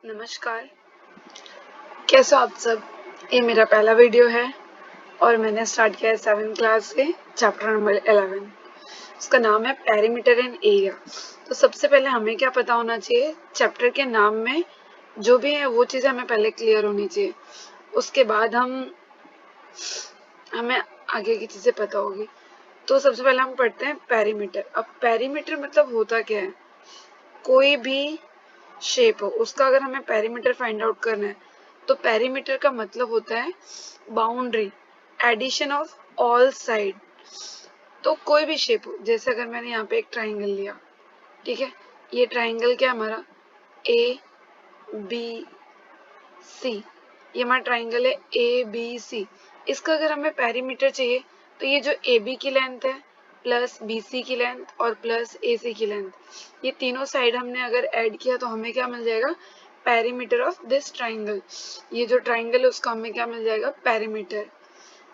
नमस्कार, कैसे हो आप सब। ये मेरा पहला वीडियो है और मैंने स्टार्ट किया है 7th क्लास से चैप्टर नंबर 11। उसका नाम है पेरीमीटर एंड एरिया। तो सबसे पहले हमें क्या पता होना चाहिए, चैप्टर के नाम में जो भी है वो चीज़ें हमें पहले क्लियर होनी चाहिए। उसके बाद हमें आगे की चीज़ें पता होगी। तो सबसे पहले हम पढ़ते हैं पेरीमीटर। अब पेरीमीटर मतलब होता क्या है, कोई भी शेप हो उसका अगर हमें पेरीमीटर फाइंड आउट करना है तो पेरीमीटर का मतलब होता है boundary, addition of all side. तो कोई भी शेप हो, जैसे अगर मैंने यहाँ पे एक ट्राइंगल लिया, ठीक है, ये ट्राइंगल क्या हमारा ए बी सी, ये हमारा ट्राइंगल है ए बी सी। इसका अगर हमें पेरीमीटर चाहिए तो ये जो ए बी की लेंथ है प्लस बी सी की लेंथ और प्लस ए सी की लेंथ, ये तीनों साइड हमने अगर ऐड किया तो हमें क्या मिल जाएगा, पेरीमीटर ऑफ दिस ट्राइंगल। ये जो ट्राइंगल है उसका हमें क्या मिल जाएगा, पेरीमीटर।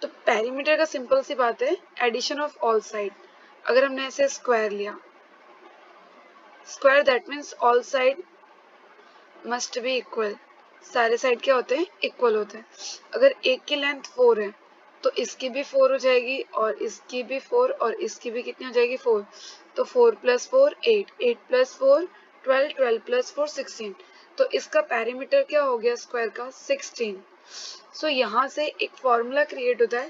तो पेरीमीटर का सिंपल सी बात है एडिशन ऑफ ऑल साइड। अगर हमने ऐसे स्क्वायर लिया, square that means all side must be equal, सारे साइड क्या होते हैं, इक्वल होते हैं। अगर एक की लेंथ 4 है तो इसकी भी 4 हो जाएगी और इसकी भी 4 और इसकी भी कितनी हो जाएगी, 4। तो 4 + 4 8, 8 + 4 12, 12 + 4 16। तो इसका पेरीमीटर क्या हो गया स्क्वायर का, 16। सो यहाँ से एक फॉर्मूला क्रिएट होता है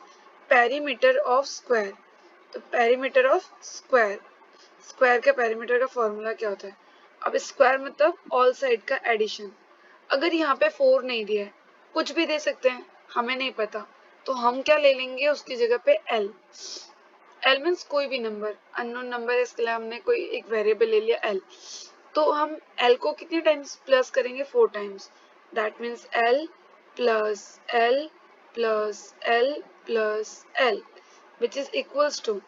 पेरीमीटर ऑफ स्क्वायर। तो पेरीमीटर ऑफ स्क्वायर, स्क्वायर के पेरीमीटर का फॉर्मूला क्या होता है। अब स्क्वायर मतलब ऑल साइड का एडिशन। अगर यहाँ पे 4 नहीं दिया है, कुछ भी दे सकते हैं, हमें नहीं पता, तो हम क्या ले लेंगे उसकी जगह पे एल। एल मीन्स कोई भी नंबर, अननोन नंबर है इसके लिए हमने कोई एक वेरिएबल ले लिया एल। तो हम एल को कितने टाइम्स प्लस करेंगे, 4 times. That means L plus L plus L plus L which is equals to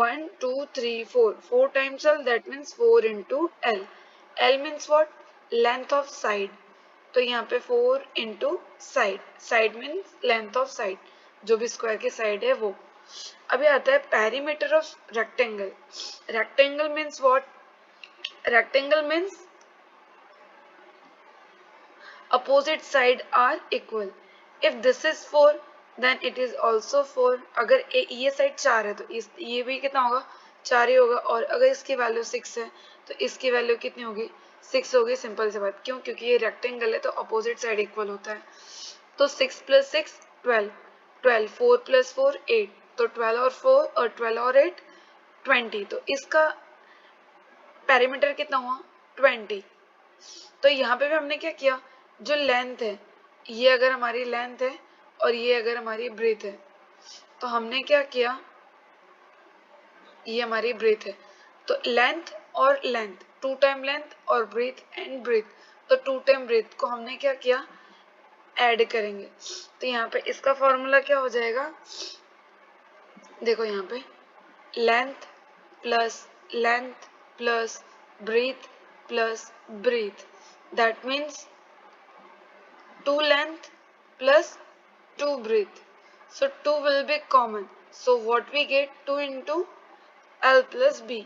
1 2 3 4, 4 times L, that means 4 into L. L means what, length of side। तो यहाँ पे 4 into side, side means length of side, जो भी square की side है वो। अभी आता है perimeter of rectangle. Rectangle means what, rectangle means opposite side are equal। if this is 4 then it is also 4। अगर ये साइड 4 है तो ये भी कितना होगा, 4 ही होगा। और अगर इसकी वैल्यू 6 है तो इसकी वैल्यू कितनी होगी, 6 होगी। सिंपल सी बात, क्यों, क्योंकि ये रेक्टेंगल है तो अपोजिट साइड इक्वल होता है। तो 6 + 6 12, 12 4 + 4 8, तो 12 और 4 और 12 और 8 20। तो इसका पेरीमीटर कितना हुआ, 20। तो यहाँ पे भी हमने क्या किया, जो लेंथ है, ये अगर हमारी लेंथ है और ये अगर हमारी ब्रेथ है, तो हमने क्या किया, ये हमारी ब्रेथ है तो लेंथ और लेंथ, 2 टाइम लेंथ और ब्रेथ एंड ब्रेथ, तो 2 टाइम ब्रेथ को हमने क्या किया, ऐड करेंगे। तो यहाँ पे इसका फॉर्मूला क्या हो जाएगा, देखो यहाँ पे length plus breadth plus breadth, that means 2 length plus 2 breadth. So 2 will be common. So what we get, 2 into L plus B।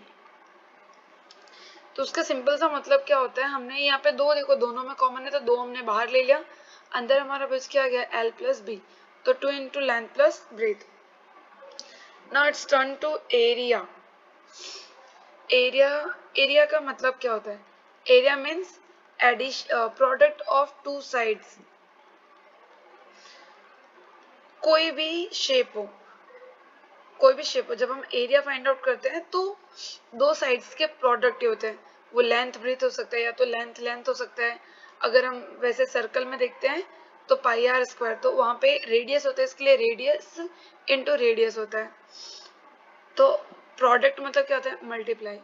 तो उसका सिंपल सा मतलब क्या होता है, हमने यहाँ पे 2, देखो दोनों में कॉमन है तो 2 हमने बाहर ले लिया, अंदर हमारा बच क्या गया, L plus B। तो 2 into length plus breadth। Now it's turn to area। Area का मतलब क्या होता है, area means product of 2 sides. कोई भी शेप हो, कोई भी शेप हो, जब हम एरिया फाइंड आउट करते हैं तो 2 साइड्स के प्रोडक्ट होते हैं। वो लेंथ ब्रेथ हो सकता है या तो लेंथ लेंथ हो सकता है। अगर हम वैसे सर्कल में देखते हैं तो पाई आर स्क्वायर, तो वहां पे रेडियस होता है, इसके लिए रेडियस इनटू रेडियस होता है। तो प्रोडक्ट मतलब क्या होता है, मल्टीप्लाई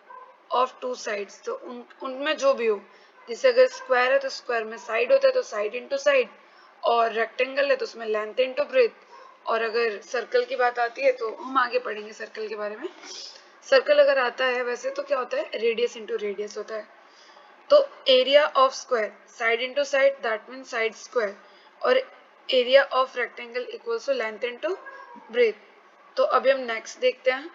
ऑफ 2 साइड्स। तो उनमें जो भी हो, जैसे अगर स्क्वायर है तो स्क्वायर में साइड होता है तो साइड इनटू साइड, और रेक्टेंगल है तो उसमें लेंथ इनटू ब्रेथ। और अगर सर्कल की बात आती है तो हम आगे पढ़ेंगे सर्कल के बारे में। सर्कल अगर आता है वैसे तो क्या होता है, रेडियस इनटू रेडियस होता है। तो area of square, side into side, that means side square. और area of rectangle equals to length into breadth. तो अभी हम नेक्स्ट देखते हैं,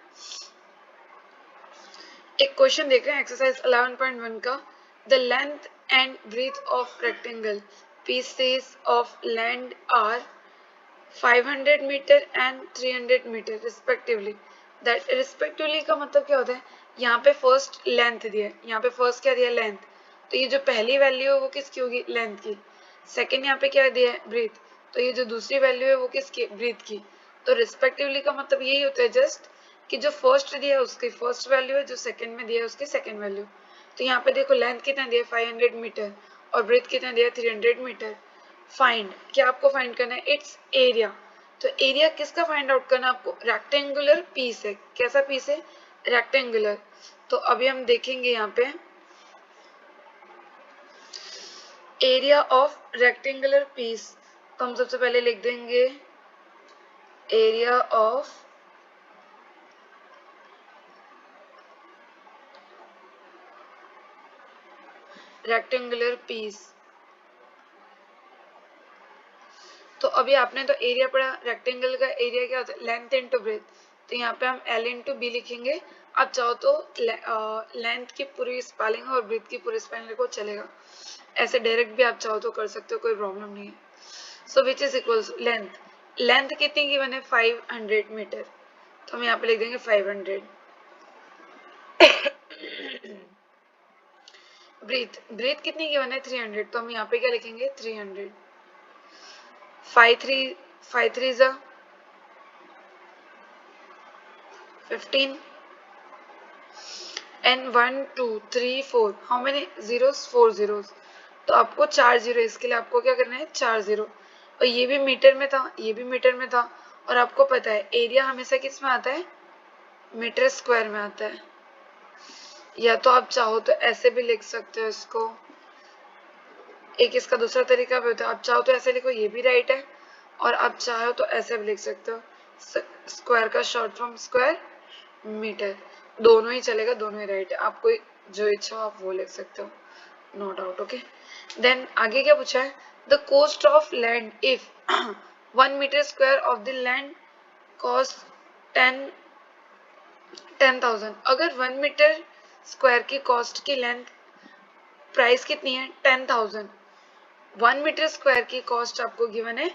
एक क्वेश्चन देख रहे हैं एक्सरसाइज 11.1 का। The length and breadth of rectangle pieces of land are 500 metre and 300 metre respectively. That respectively का मतलब क्या होता है, यहाँ पे फर्स्ट लेंथ दिया है, यहाँ पे फर्स्ट क्या दिया है, लेंथ. तो ये जो पहली वैल्यू है वो किसकी होगी, लेंथ की. सेकेंड यहाँ पे क्या दिया है, ब्रीथ. तो ये जो दूसरी वैल्यू है वो किसकी, ब्रीथ की. तो रिस्पेक्टिवली का मतलब यही होता है जस्ट कि जो फर्स्ट दिया है उसकी फर्स्ट वैल्यू है, जो सेकेंड में दिया है उसकी सेकेंड वैल्यू. तो यहाँ पे देखो लेंथ कितना दिया है 500 मीटर और ब्रीथ कितना दिया है 300 मीटर. फाइंड, क्या आपको फाइंड करना है, इट्स एरिया. तो एरिया किसका फाइंड आउट करना है आपको, रेक्टेंगुलर पीस है. कैसा पीस है, रेक्टेंगुलर. तो अभी हम देखेंगे यहाँ पे एरिया ऑफ रेक्टेंगुलर पीस. तो हम सबसे पहले लिख देंगे एरिया ऑफ रेक्टेंगुलर पीस. तो अभी आपने तो एरिया पढ़ा, रेक्टेंगल का एरिया क्या होता है, लेंथ इनटू ब्रेथ. तो यहाँ पे हम L इंटू बी लिखेंगे. आप चाहो तो लेंथ की पूरी स्पेलिंग और ब्रेथ की पूरी स्पेलिंग लिखो चलेगा, ऐसे डायरेक्ट भी आप चाहो तो कर सकते हो, कोई प्रॉब्लम नहीं है. So which is equals length. Length कितनी की बने 500 मीटर. तो हम यहाँ पे लिख देंगे 500. ब्रीथ, ब्रीथ कितनी की बने 300. तो हम यहाँ पे क्या लिखेंगे 300. 5 3 is 15 and 1 2 3 4 how many zeros, 4 zeros. तो आपको 4 जीरो, इसके लिए आपको क्या करना है 4 जीरो. और ये भी मीटर में था, ये भी मीटर में था. और आपको पता है एरिया हमेशा किस में आता है, मीटर स्क्वायर में आता है. या तो आप चाहो तो ऐसे भी लिख सकते हो इसको, एक इसका दूसरा तरीका भी होता है. आप चाहो तो ऐसे लिखो, ये भी राइट है. और आप चाहो तो ऐसे भी लिख सकते हो, स्क्वायर का शॉर्ट फॉर्म स्क्वायर मीटर. दोनों ही चलेगा, दोनों ही राइट है. आपको जो इच्छा हो आप वो लिख सकते हो, नो डाउट. ओके, देन आगे क्या पूछा है, the cost of land if 1 metre square of the land cost 10,000. अगर 1 मीटर स्क्वायर की कॉस्ट की लेंथ प्राइस कितनी है 10,000. 1 मीटर स्क्वायर की कॉस्ट आपको गिवन है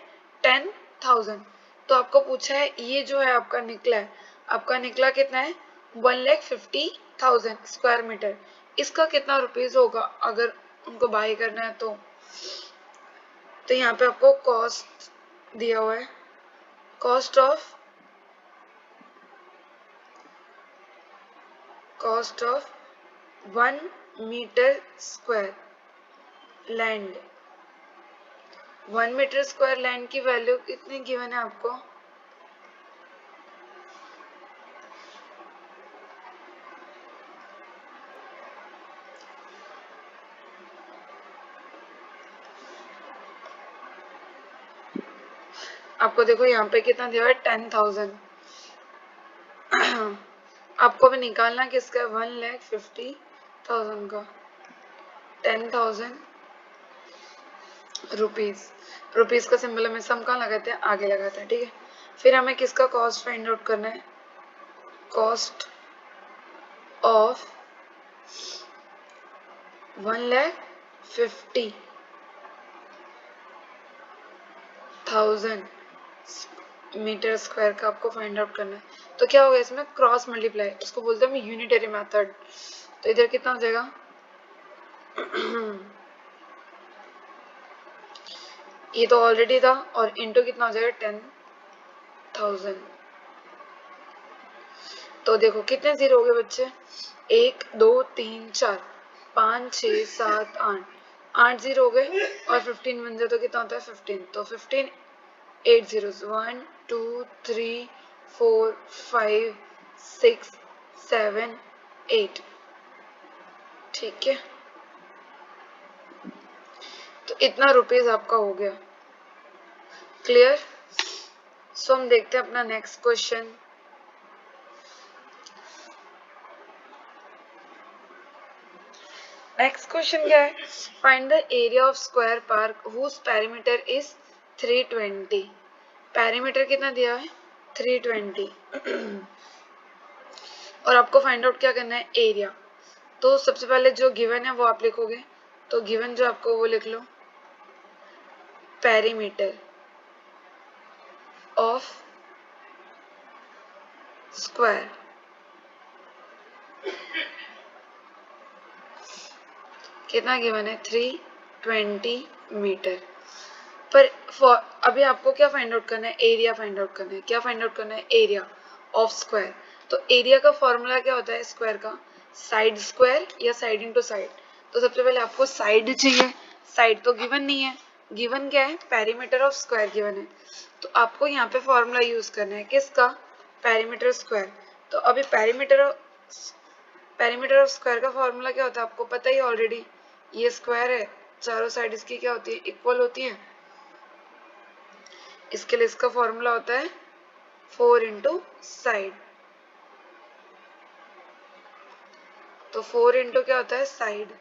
10,000. तो आपको पूछा है ये जो है आपका निकला है, आपका निकला कितना है 1,50,000 स्क्वायर मीटर. इसका कितना रुपीज होगा अगर उनको बाय करना है तो. यहाँ पे आपको कॉस्ट दिया हुआ है, cost of 1 metre square land. 1 metre square land की वैल्यू कितनी गिवन है आपको, आपको देखो यहाँ पे कितना दिया है 10,000. आपको भी निकालना किसका, 1,50,000 का 10,000 रुपीज. रुपीज का सिंबल हमें सम कहाँ लगाते हैं, आगे लगाते हैं. ठीक है, फिर हमें किसका कॉस्ट फाइंड आउट करना है, कॉस्ट ऑफ 1,50,000 मीटर स्क्वायर का आपको फाइंड आउट करना है. तो क्या होगा इसमें, क्रॉस मल्टीप्लाई, उसको बोलते हैं यूनिटरी मेथड. तो इधर कितना हो जाएगा ये तो ऑलरेडी था, और इंटू कितना हो जाएगा 10,000. तो देखो कितने जीरो हो गए बच्चे, 1 2 3 4 5 6 7 8 8 जीरो हो गए. और 15 बन जाए तो कितना होता है 15. तो 15 8 zeros 1 2 3 4 5 6 7 8. ठीक है, तो इतना रुपीज आपका हो गया. क्लियर. सो हम देखते हैं अपना नेक्स्ट क्वेश्चन. नेक्स्ट क्वेश्चन क्या है, find the area of square park whose perimeter is 320. Perimeter कितना दिया है 320. और आपको फाइंड आउट क्या करना है, एरिया. तो सबसे पहले जो गिवन है वो आप लिखोगे, तो गिवन जो आपको वो लिख लो, पेरीमीटर ऑफ स्क्वायर। कितना गिवन है? 320 मीटर। पर अभी आपको क्या फाइंड आउट करना है? एरिया फाइंड आउट करना है। क्या फाइंड आउट करना है? Area of square. तो एरिया का फॉर्मूला क्या होता है स्क्वायर का? साइड स्क्वायर या साइड इंटू साइड। तो सबसे पहले आपको साइड चाहिए, साइड तो गिवन नहीं है। गिवन क्या है? पेरीमीटर ऑफ स्क्वायर गिवन है। तो आपको यहाँ पे फॉर्मूला यूज करना है, किसका? Perimeter square. तो अभी पेरीमीटर ऑफ स्क्वायर का फॉर्मूला क्या होता है आपको पता ही ऑलरेडी। ये स्क्वायर है, चारों साइड इसकी क्या होती है? इक्वल होती है। इसके लिए इसका फॉर्मूला होता है 4 इंटू साइड। तो 4 इंटू क्या होता है? साइड।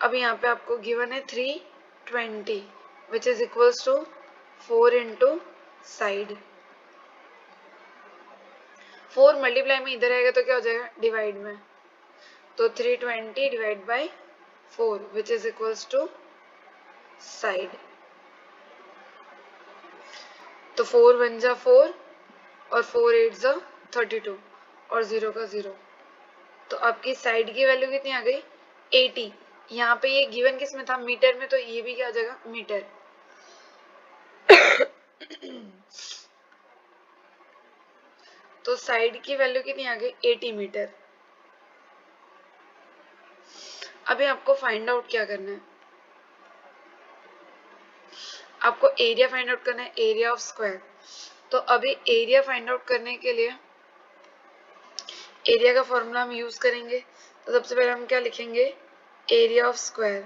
अब यहाँ पे आपको गिवन है 320 which is equals to 4 into side. 4 multiply में इधर आएगा तो क्या हो जाएगा? डिवाइड में। तो 320 divide by 4 which is equals to side. तो 4 1 जा 4 और 4 8 जा 32 और 0 का 0। तो आपकी साइड की वैल्यू कितनी आ गई? 80। यहाँ पे ये गिवन किस में था? मीटर में। तो ये भी क्या आ जाएगा? मीटर। तो साइड की वैल्यू कितनी आ गई? 80 मीटर। अभी आपको फाइंड आउट क्या करना है? आपको एरिया फाइंड आउट करना है, एरिया ऑफ स्क्वायर। तो अभी एरिया फाइंड आउट करने के लिए एरिया का फॉर्मूला हम यूज करेंगे। तो सबसे पहले हम क्या लिखेंगे? Area of square.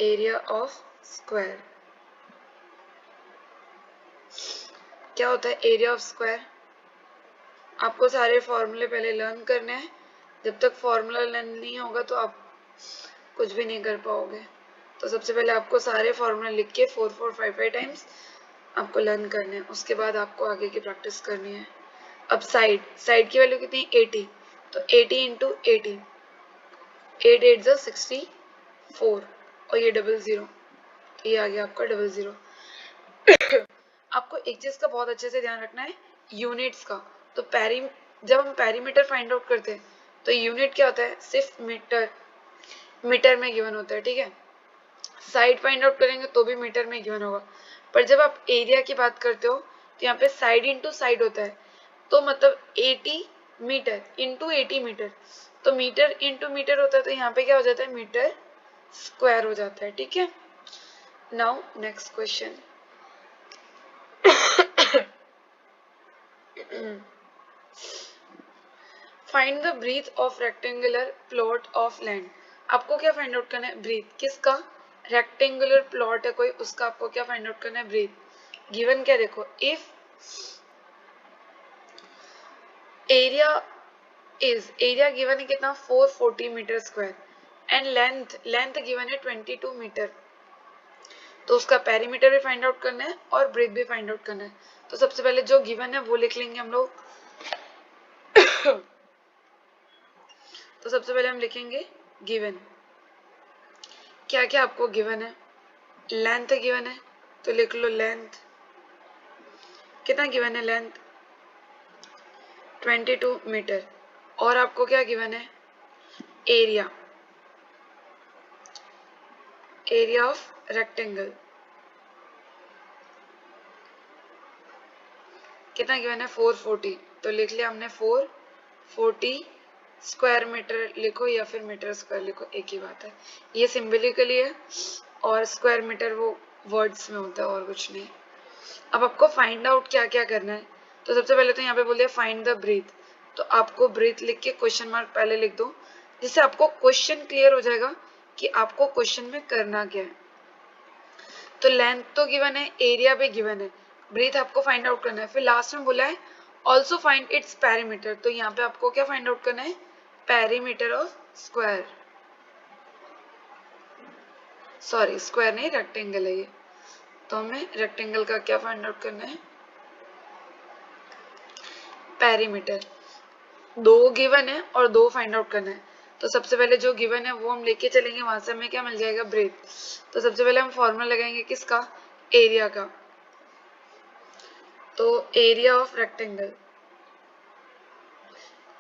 Area of square क्या होता है? Area of square. आपको सारे फॉर्मूले पहले लर्न करने हैं। जब तक फॉर्मूला लर्न नहीं होगा तो आप कुछ भी नहीं कर पाओगे। तो सबसे पहले आपको सारे फॉर्मूला लिख के 4 4 5 5 टाइम्स आपको लर्न करने हैं। उसके बाद आपको आगे की प्रैक्टिस करनी है। अब साइड की वैल्यू कितनी? 80। तो 80 इंटू 80, 8 8 जा 64 और ये 00। ये आ गया आपका 00। आपको एक चीज का बहुत अच्छे से ध्यान रखना है, यूनिट्स का। तो जब हम पेरीमीटर फाइंड आउट करते हैं तो यूनिट क्या होता है? सिर्फ मीटर में गिवन होता है, ठीक है। साइड फाइंड आउट करेंगे तो भी मीटर में गिवन होगा। पर जब आप एरिया की बात करते हो तो यहाँ पे साइड इंटू साइड होता है। तो मतलब 80 मीटर इंटू 80 मीटर। तो मीटर इंटू मीटर होता है। तो यहाँ पे क्या हो जाता है? मीटर स्क्वायर हो जाता है, ठीक है। Now next question. Find the breadth of rectangular plot of land. आपको क्या फाइंड आउट करना है? ब्रीथ किसका? रेक्टेंगुलर प्लॉट है कोई, उसका आपको क्या फाइंड आउट करना है? ब्रीथ। गिवन क्या देखो, इफ एरिया गिवन है कितना? 440 metre square and length given है 22 मीटर। तो उसका पेरीमीटर भी फाइंड आउट करना है और ब्रेथ भी फाइंड आउट करना है। तो सबसे पहले जो गिवन है वो लिख लेंगे हम लोग। तो सबसे पहले हम लिखेंगे गिवन। क्या क्या आपको गिवन है? लेंथ गिवन है तो लिख लो लेंथ। कितना गिवन है? Length 22 metre. और आपको क्या गिवन है? एरिया, एरिया ऑफ रेक्टेंगल कितना गिवन है? 440। तो लिख लिया हमने 440 स्क्वायर मीटर लिखो या फिर मीटर स्क्वायर लिखो, एक ही बात है। ये सिंबलिकली है और स्क्वायर मीटर वो वर्ड्स में होता है और कुछ नहीं। अब आपको फाइंड आउट क्या क्या करना है। तो सबसे पहले तो यहाँ पे बोलिए फाइंड द ब्रीथ। तो आपको ब्रीथ लिख के क्वेश्चन मार्क पहले लिख दो, जिससे आपको क्वेश्चन क्लियर हो जाएगा कि आपको क्वेश्चन में करना क्या है। तो लेंथ तो गिवन है, एरिया भी गिवन है, ब्रीथ आपको फाइंड आउट करना है। फिर लास्ट में बोला है ऑल्सो फाइंड इट्स पेरीमीटर। तो यहाँ पे आपको क्या फाइंड आउट करना है? Perimeter of square. Sorry square नहीं, रेक्टेंगल है ये। तो हमें रेक्टेंगल का क्या फाइंड आउट करना है? पेरीमीटर। दो गिवन है और दो फाइंड आउट करना है। तो सबसे पहले जो गिवन है वो हम लेके चलेंगे, वहां से हमें क्या मिल जाएगा, ब्रेथ। तो सबसे पहले हम फॉर्मूला लगाएंगे किसका, एरिया का। तो area of rectangle,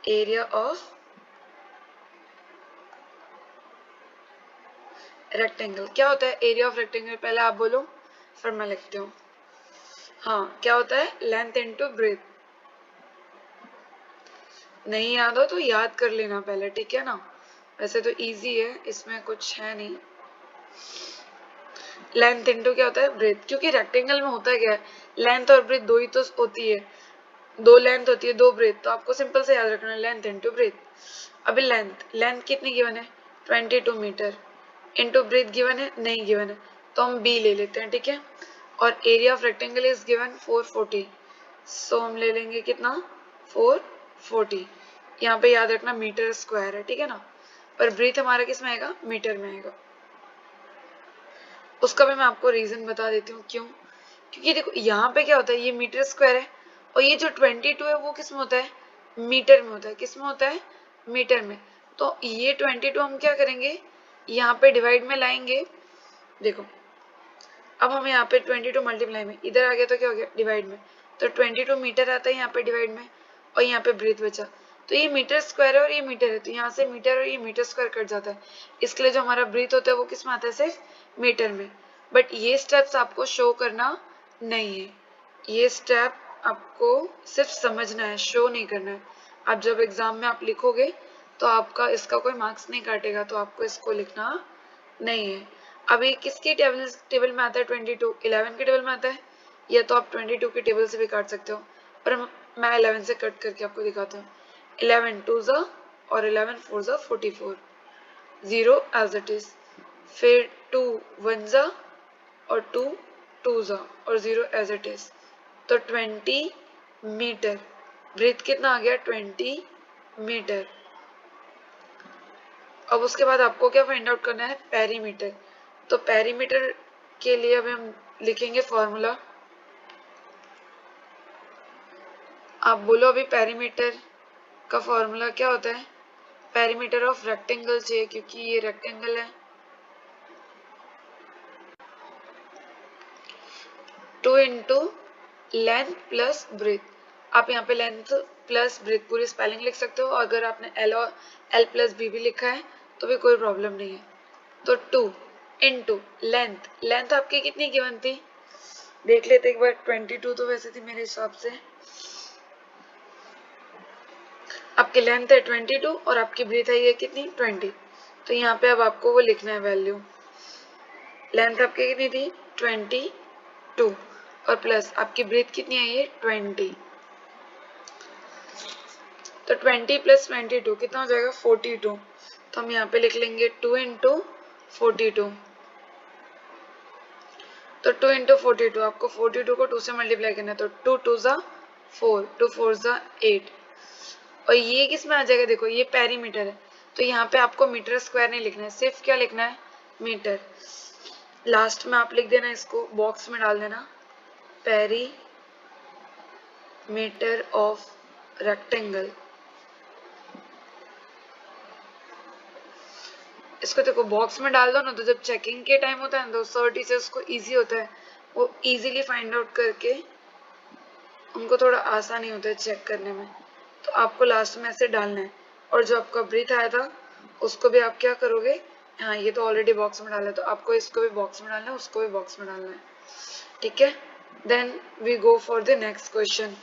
area of rectangle क्या होता है, एरिया ऑफ रेक्टेंगल पहले आप बोलो फिर मैं लिखती हूँ। हाँ क्या होता है, लेंथ इनटू ब्रेथ। नहीं याद हो तो याद कर लेना पहले, ठीक है ना, वैसे तो इजी है, इसमें कुछ है नहीं। लेंथ इनटू क्या होता है, ब्रेथ, क्योंकि रेक्टेंगल में होता है क्या है, लेंथ और ब्रेथ दो ही तो होती है, दो लेंथ होती है दो ब्रेथ, तो आपको सिंपल से याद रखना है लेंथ इनटू ब्रेथ। अभी लेंथ कितनी गिवन है, 22 मीटर, इनटू ब्रेथ गिवन है, नहीं गिवन है, तो हम बी ले लेते हैं, ठीक है। और area of rectangle is given 440, सो हम ले लेंगे कितना, 440। यहाँ पे याद रखना मीटर स्क्वायर है, ठीक है ना, पर ब्रीथ हमारा किस में आएगा, मीटर में आएगा। उसका भी मैं आपको रीजन बता देती हूँ क्यों, क्योंकि देखो यहाँ पे क्या होता है, ये मीटर स्क्वायर है और ये जो 22 है वो किस में होता है, मीटर में होता है। किस में होता है, मीटर में। तो ये 22 हम क्या करेंगे, यहाँ पे डिवाइड में लाएंगे। देखो अब हम यहाँ पे 22 मल्टीप्लाई में, इधर आ गया तो क्या हो गया, डिवाइड में, तो 22 मीटर आता है यहाँ पे डिवाइड में, और यहाँ पे ब्रीथ बचा। तो ये मीटर स्क्वायर है और ये मीटर है, तो यहाँ से मीटर और ये मीटर स्क्वायर कट जाता है, इसके लिए जो हमारा ब्रीथ होता है वो किस में आता है, सिर्फ मीटर में। बट ये स्टेप्स आपको शो करना नहीं है, ये स्टेप आपको सिर्फ समझना है, शो नहीं करना है। आप जब एग्जाम में आप लिखोगे तो आपका इसका कोई मार्क्स नहीं काटेगा, तो आपको इसको लिखना नहीं है। अभी किसकी टेबल में आता है 22, 11 के टेबल में आता है, या तो आप 22 की टेबल से भी काट सकते हो, पर मैं 11 से कट करके आपको दिखाता हूँ। 11 2 ज़ा और 11 4 ज़ा 44, 0 एज इट इज, फिर 2 1 ज़ा और 2 2 ज़ा और 0 एज इट इज, तो 20 मीटर। ब्रीथ कितना आ गया, 20 मीटर। अब उसके बाद आपको क्या फाइंड आउट करना है, पेरीमीटर। तो पेरीमीटर के लिए अभी हम लिखेंगे फॉर्मूला, आप बोलो अभी पेरीमीटर का फॉर्मूला क्या होता है, पेरीमीटर ऑफ रेक्टेंगल चाहिए क्योंकि ये रेक्टेंगल है। 2 इंटू लेंथ प्लस ब्रेथ, आप यहाँ पे लेंथ प्लस ब्रेथ पूरी स्पेलिंग लिख सकते हो, अगर आपने एल प्लस बी भी लिखा है तो भी कोई प्रॉब्लम नहीं है। तो 2 इंटू लेंथ, लेंथ आपकी कितनी गिवन थी, देख लेते एक बार, 22 तो वैसे थी मेरे हिसाब से, आपकी लेंथ है 22 और आपकी ब्रीथ है ये कितनी, 20। तो यहाँ पे अब आपको वो लिखना है वैल्यू, लेंथ आपकी कितनी थी 22 और प्लस आपकी ब्रीथ कितनी है ये 20, तो 20 प्लस 22 कितना हो जाएगा 42। तो हम यहाँ पे लिख लेंगे 2 इंटू 42, तो 2 इंटू 42, आपको 42 को 2 से मल्टीप्लाई करना है, तो 2 2 ज़ा 4, 2 4 ज़ा 8, और ये किस में आ जाएगा, देखो ये पेरीमीटर है, तो यहाँ पे आपको मीटर स्क्वायर नहीं लिखना है, सिर्फ क्या लिखना है, मीटर। लास्ट में आप लिख देना, इसको बॉक्स में डाल देना, पेरीमीटर ऑफ रेक्टेंगल। इसको देखो बॉक्स में डाल दो ना, तो जब चेकिंग के टाइम होता है ना, तो सर टीचर्स को इजी होता है, वो इजीली फाइंड आउट करके उनको थोड़ा आसानी होता है चेक करने में। तो आपको लास्ट में ऐसे डालना है, और जो आपका ब्रीथ आया था उसको भी आप क्या करोगे, हाँ ये तो ऑलरेडी बॉक्स में डाला है, तो आपको इसको भी बॉक्स में डालना है, उसको भी बॉक्स में डालना है, ठीक है। Then we go for the next question.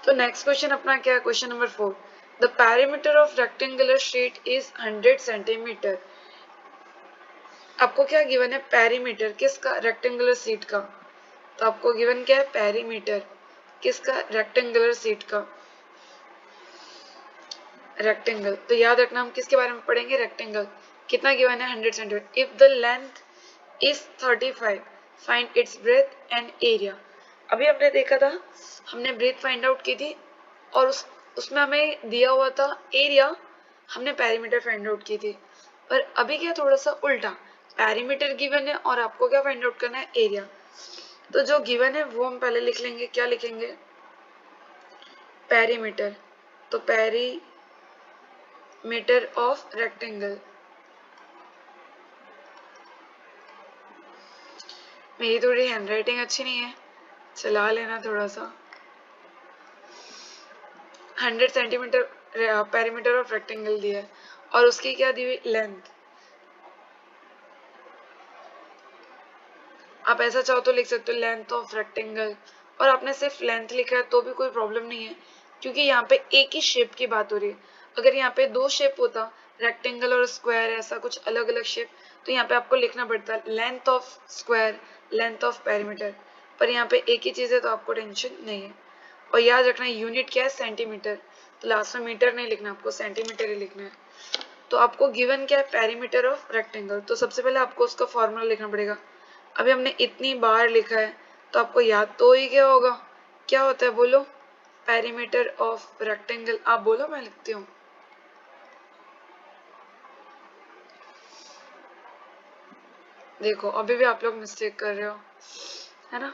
तो नेक्स्ट क्वेश्चन अपना क्या है, question number 4, the perimeter of rectangular sheet is 100 centimetre. आपको क्या गिवन है, पेरीमीटर किसका, रेक्टेंगुलर शीट का। तो आपको गिवन क्या है, पेरीमीटर किसका, रेक्टेंगुलर शीट का, रेक्टेंगल। तो याद रखना हम किसके बारे में पढ़ेंगे, रेक्टेंगल। कितना गिवन है, 100 centimetre. If the length is 35 find its breath and area. अभी हमने देखा था, हमने ब्रेथ फाइंड आउट की थी, और उसमें हमें दिया हुआ था एरिया, हमने पेरीमीटर फाइंड आउट की थी। पर अभी क्या थोड़ा सा उल्टा, पेरीमीटर गिवन है और आपको क्या फाइंड आउट करना है, एरिया। तो जो गिवन है वो हम पहले लिख लेंगे, क्या लिखेंगे, पेरीमीटर। तो पेरीमीटर मीटर ऑफ रेक्टेंगल। मेरी थोड़ी हैंडराइटिंग अच्छी नहीं है, चला लेना थोड़ा सा। 100 सेंटीमीटर पेरीमीटर ऑफ रेक्टेंगल दिया है और उसकी क्या दी हुई लेंथ। आप ऐसा चाहो तो लिख सकते हो लेंथ ऑफ रेक्टेंगल, और आपने सिर्फ लेंथ लिखा है तो भी कोई प्रॉब्लम नहीं है, क्योंकि यहाँ पे एक ही शेप की बात हो रही है। अगर यहाँ पे दो शेप होता, रेक्टेंगल और स्क्वायर, ऐसा कुछ अलग अलग शेप, तो यहाँ पे आपको लिखना पड़ता length of square, length of perimeter, पर यहाँ पे एक ही चीज है तो आपको टेंशन नहीं है। और याद रखना यूनिट क्या है, सेंटीमीटर, तो लास्ट में मीटर नहीं लिखना, आपको सेंटीमीटर ही लिखना है। तो आपको गिवन क्या है, पेरीमीटर ऑफ रेक्टेंगल, तो सबसे पहले आपको उसका फॉर्मूला लिखना पड़ेगा। अभी हमने इतनी बार लिखा है तो आपको याद तो ही क्या होगा, क्या होता है बोलो, पेरीमीटर ऑफ रेक्टेंगल। आप बोलो, मैं लिखती हूँ। देखो अभी भी आप लोग मिस्टेक कर रहे हो, है ना,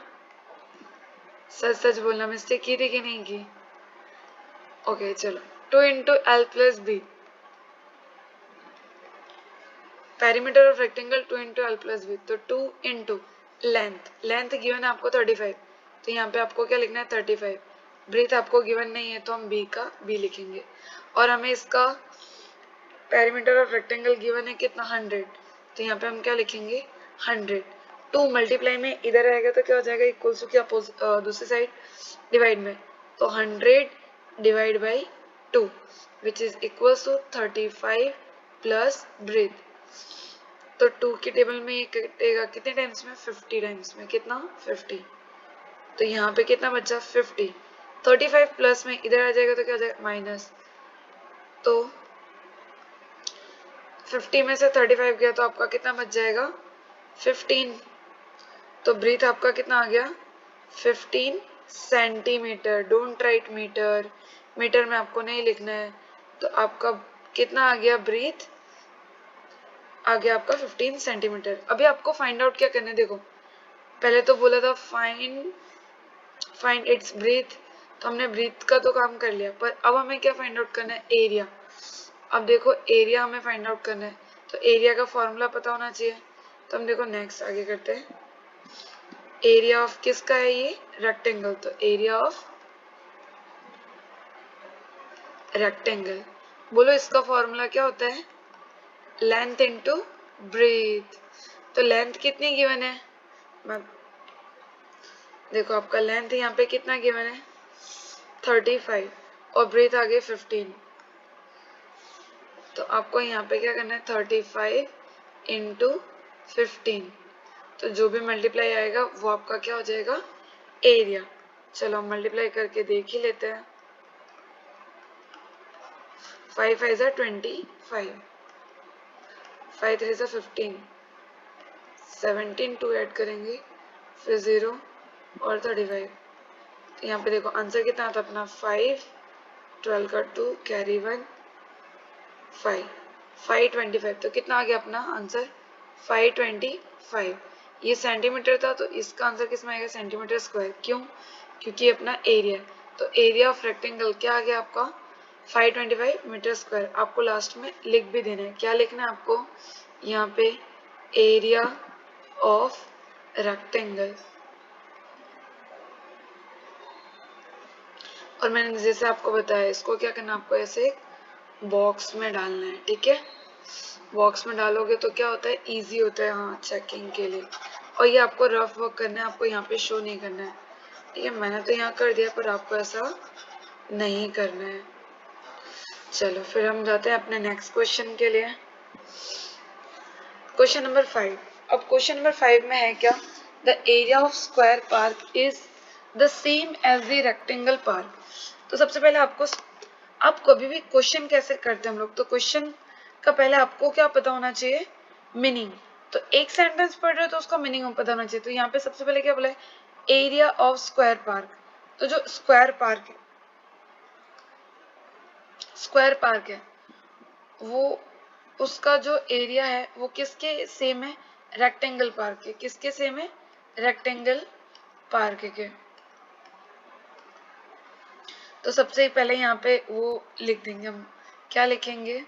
सच सच बोलना, मिस्टेक की थी कि नहीं की। ओके चलो, 2 into L plus B, perimeter of rectangle 2 into L plus B, तो 2 इंटू लेंथ, लेंथ गिवन है आपको 35, तो यहाँ पे आपको क्या लिखना है 35। ब्रीथ आपको गिवन नहीं है तो हम बी का बी लिखेंगे, और हमें इसका पेरीमीटर ऑफ रेक्टेंगल गिवन है कितना 100, तो यहाँ पे हम क्या लिखेंगे 100। 2 मल्टीप्लाई में इधर आएगा तो क्या हो जाएगा, इक्वल्स टू क्या दूसरी साइड डिवाइड में, तो 100 divide by 2 which is equals to 35 plus breadth. तो 2 की टेबल में ये कटेगा कितने टाइम्स में, 50 टाइम्स में, कितना 50, तो यहाँ पे कितना बचा 50। 35 प्लस में इधर आ जाएगा तो क्या हो जाएगा माइनस, तो 50 में से 35 गया तो आपका कितना बच जाएगा 15, तो ब्रीथ आपका कितना आ गया 15 centimetre. Don't write metre, metre में आपको नहीं लिखना है, तो आपका कितना आ गया ब्रीथ आ गया आपका 15 सेंटीमीटर। अभी आपको फाइंड आउट क्या करना है, देखो पहले तो बोला था फाइंड इट्स ब्रीथ, तो हमने ब्रीथ का तो काम कर लिया, पर अब हमें क्या फाइंड आउट करना है, एरिया। अब देखो एरिया हमें फाइंड आउट करना है, तो एरिया का फॉर्मूला पता होना चाहिए, तो हम देखो नेक्स्ट आगे करते हैं। एरिया ऑफ किसका है ये, रेक्टेंगल, तो एरिया ऑफ रेक्टेंगल, बोलो इसका फॉर्मूला क्या होता है, लेंथ इनटू ब्रीथ। तो लेंथ कितनी गिवन है, मैं देखो आपका लेंथ यहाँ पे कितना गिवन है 35 और ब्रीथ आगे 15, तो आपको यहाँ पे क्या करना है 35 इंटू 15, तो जो भी मल्टीप्लाई आएगा वो आपका क्या हो जाएगा एरिया। चलो हम मल्टीप्लाई करके देख ही लेते हैं। 5 5 जा 25, 5 3 जा 15, 17 2 ऐड करेंगे फिर 0 और 35, तो यहाँ पे देखो आंसर कितना आता अपना 5, 12 का 2 कैरी 1 5, 525, तो कितना आ गया अपना आंसर 525। ये सेंटीमीटर था तो इसका आंसर किस में आएगा सेंटीमीटर स्क्वायर, क्यों, क्योंकि अपना एरिया, तो एरिया ऑफ रेक्टेंगल क्या आ गया आपका 525 मीटर स्क्वायर। आपको लास्ट में लिख भी देना है, क्या लिखना है आपको यहाँ पे एरिया ऑफ रेक्टेंगल, और मैंने जैसे आपको बताया इसको क्या करना, आपको ऐसे बॉक्स में डालना है, ठीक है, बॉक्स में डालोगे तो क्या होता है इजी होता है हाँ चेकिंग के लिए, और ये आपको रफ वर्क करना है, आपको यहाँ पे शो नहीं करना है, ठीक है, मैंने तो यहाँ कर दिया पर आपको ऐसा नहीं करना है। चलो फिर हम जाते हैं अपने नेक्स्ट क्वेश्चन के लिए, क्वेश्चन नंबर 5। अब क्वेश्चन नंबर 5 में है क्या, the area of square park is the same as the rectangle park. तो सबसे पहले आप कभी भी क्वेश्चन कैसे करते हैं हम लोग, तो क्वेश्चन का पहले आपको क्या पता होना चाहिए मीनिंग, तो एक सेंटेंस पढ़ रहे हो तो उसका मीनिंग पता होना चाहिए। तो यहाँ पे सबसे पहले क्या बोला है एरिया ऑफ स्क्वायर पार्क, तो जो स्क्वायर पार्क है वो उसका जो एरिया है वो किसके सेम है, रेक्टेंगल पार्क के, किसके सेम है रेक्टेंगल पार्क के। तो सबसे पहले यहाँ पे वो लिख देंगे हम, क्या लिखेंगे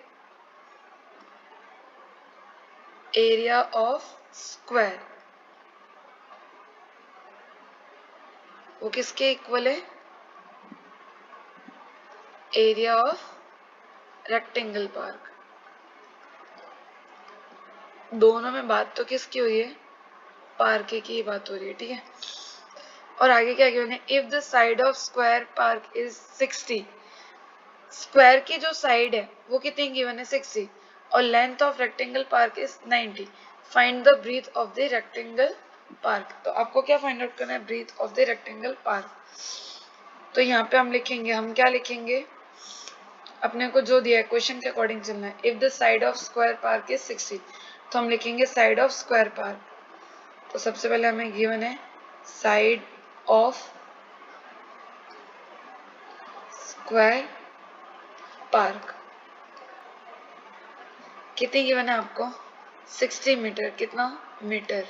एरिया ऑफ स्क्वायर, वो किसके इक्वल है? Area of rectangle park. दोनों में बात तो किसकी हुई है? पार्क की बात हो रही है, ठीक है। और आगे क्या गिवन है? If the side of square park is 60, square की जो साइड है वो कितनी गिवन है? 60, और length of rectangle park is 90, find the breadth of the rectangle park. तो आपको क्या फाइंड आउट करना है? Breadth of the rectangle park. तो यहाँ पे हम लिखेंगे, हम क्या लिखेंगे? अपने को जो दिया है क्वेश्चन के अकॉर्डिंग चलना है। If the side of square park is 60, तो हम लिखेंगे साइड ऑफ स्क्वायर पार्क। तो सबसे पहले हमें गिवन है साइड ऑफ स्क्वायर पार्क कितनी गिवन है आपको? 60 मीटर। कितना? मीटर।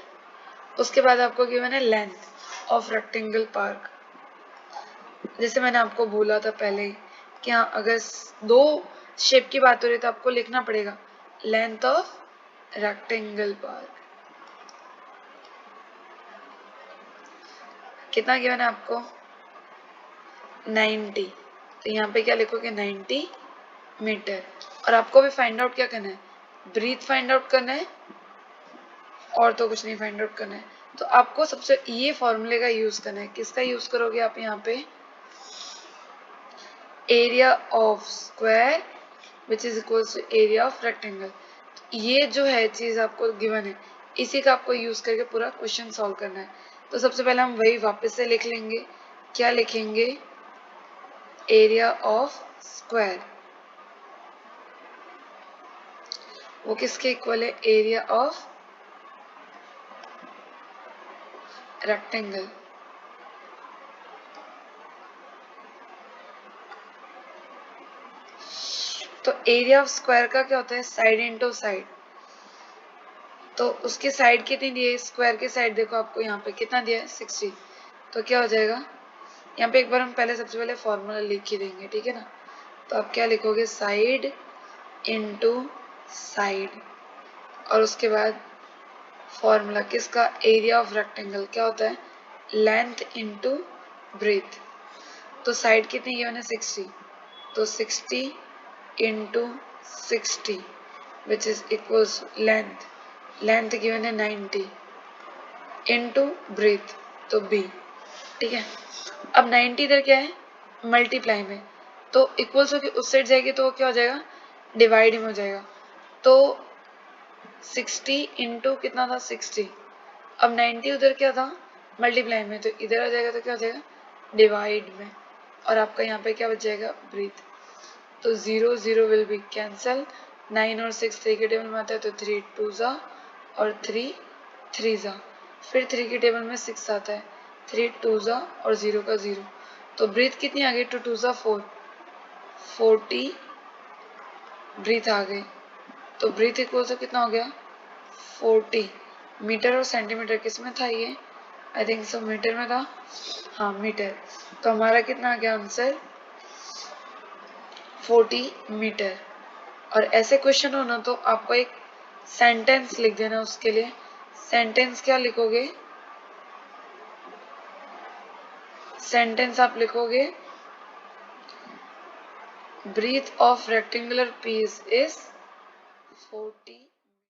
उसके बाद आपको गिवन है लेंथ ऑफ रेक्टेंगल पार्क। जैसे मैंने आपको बोला था पहले कि हाँ, अगर दो शेप की बात हो रही है तो आपको लिखना पड़ेगा लेंथ ऑफ रेक्टेंगल पार्क। कितना गिवन है आपको? 90। तो यहाँ पे क्या लिखोगे? 90 मीटर। और आपको भी फाइंड आउट क्या करना है? ब्रीथ फाइंड आउट करना है, और तो कुछ नहीं फाइंड आउट करना है। तो आपको सबसे ये फॉर्मूले का यूज करना है। किसका यूज करोगे आप यहाँ पे? Area of square which is equal to area of rectangle. ये जो है चीज आपको गिवन है, इसी का आपको यूज करके पूरा क्वेश्चन सॉल्व करना है। तो सबसे पहले हम वही वापस से लिख लेंगे। क्या लिखेंगे? एरिया ऑफ स्क्वायर, वो किसके इक्वल है? Area of rectangle. तो एरिया ऑफ स्क्वायर का क्या होता है? Side into side. तो उसकी साइड कितनी दी है? स्क्वायर की साइड देखो आपको यहाँ पे कितना दिया है? 60। तो क्या हो जाएगा? यहाँ पे एक बार हम पहले सबसे पहले फॉर्मूला लिख ही देंगे, ठीक है ना। तो आप क्या लिखोगे? साइड इंटू साइड, और उसके बाद फॉर्मूला किसका? एरिया ऑफ रेक्टेंगल क्या होता है? Length into breadth. तो साइड कितनी गिवन है? 60। तो 60 into 60 which is equals length, length given है 90 इंटू ब्रेथ, तो बी, ठीक है। अब 90 इधर क्या है? मल्टीप्लाई में, तो इक्वल्स होके उस साइड जाएगी तो क्या हो जाएगा? डिवाइड में हो जाएगा। तो 60 इंटू कितना था? 60। अब 90 उधर क्या था? मल्टीप्लाई में, तो इधर आ जाएगा तो क्या हो जाएगा? डिवाइड में। और आपका यहाँ पे क्या बच जाएगा? ब्रीथ। तो 0 0 विल बी कैंसल। 9 और 6 3 के टेबल में आता है, तो 3 2 जा और 3 3 जा। फिर 3 के टेबल में 6 आता है, 3 2 जा और 0 का 0। तो ब्रीथ कितनी आ गई? 2 2 जा 4, 40 ब्रीथ आ गई। तो ब्रीथ इक्वल से कितना हो गया? 40। मीटर और सेंटीमीटर किस में था ये? आई थिंक सो मीटर में था। हाँ, मीटर। तो हमारा कितना आ गया आंसर? 40 मीटर। और ऐसे क्वेश्चन हो ना तो आपको एक सेंटेंस लिख देना। उसके लिए सेंटेंस क्या लिखोगे? सेंटेंस आप लिखोगे breadth of rectangular piece is 40